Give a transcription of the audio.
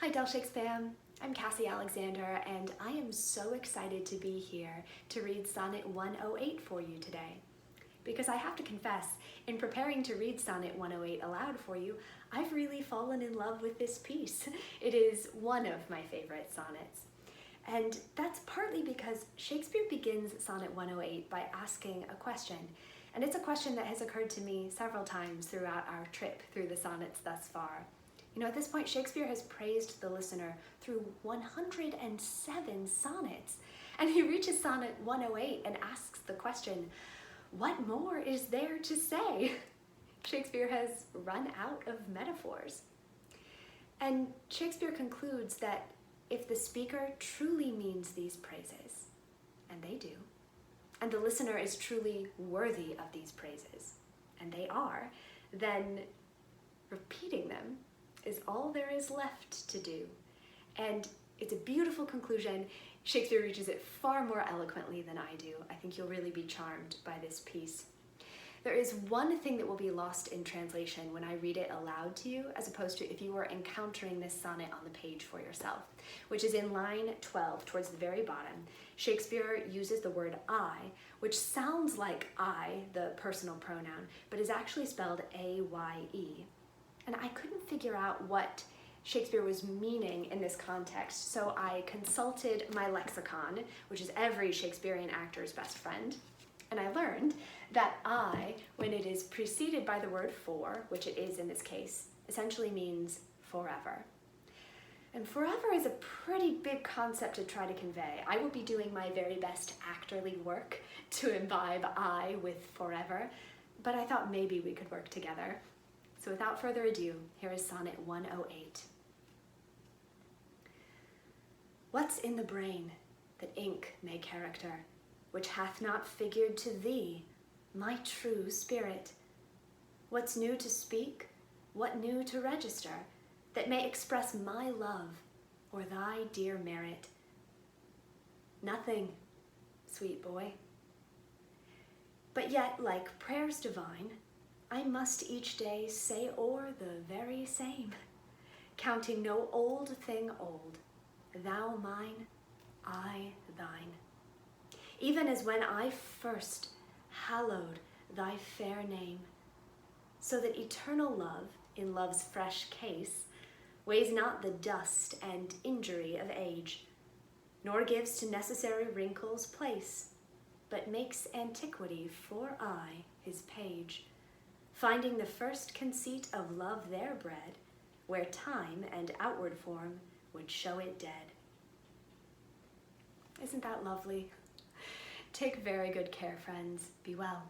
Hi Shakes fam, I'm Cassie Alexander and I am so excited to be here to read Sonnet 108 for you today. Because I have to confess, in preparing to read Sonnet 108 aloud for you, I've really fallen in love with this piece. It is one of my favorite sonnets. And that's partly because Shakespeare begins Sonnet 108 by asking a question. And it's a question that has occurred to me several times throughout our trip through the sonnets thus far. You know, at this point, Shakespeare has praised the listener through 107 sonnets, and he reaches Sonnet 108 and asks the question, what more is there to say? Shakespeare has run out of metaphors. And Shakespeare concludes that if the speaker truly means these praises, and they do, and the listener is truly worthy of these praises, and they are, then repeating them is all there is left to do. And it's a beautiful conclusion. Shakespeare reaches it far more eloquently than I do. I think you'll really be charmed by this piece. There is one thing that will be lost in translation when I read it aloud to you, as opposed to if you were encountering this sonnet on the page for yourself, which is in line 12, towards the very bottom. Shakespeare uses the word I, which sounds like I, the personal pronoun, but is actually spelled A-Y-E. And I couldn't figure out what Shakespeare was meaning in this context, so I consulted my lexicon, which is every Shakespearean actor's best friend, and I learned that I, when it is preceded by the word for, which it is in this case, essentially means forever. And forever is a pretty big concept to try to convey. I will be doing my very best actorly work to imbibe I with forever, but I thought maybe we could work together. So without further ado, here is Sonnet 108. What's in the brain that ink may character, which hath not figured to thee, my true spirit? What's new to speak, what new to register, that may express my love or thy dear merit? Nothing, sweet boy. But yet, like prayers divine, I must each day say o'er the very same, counting no old thing old, thou mine, I thine. Even as when I first hallowed thy fair name, so that eternal love, in love's fresh case, weighs not the dust and injury of age, nor gives to necessary wrinkles place, but makes antiquity for aye his page, finding the first conceit of love there bred, where time and outward form would show it dead. Isn't that lovely? Take very good care, friends. Be well.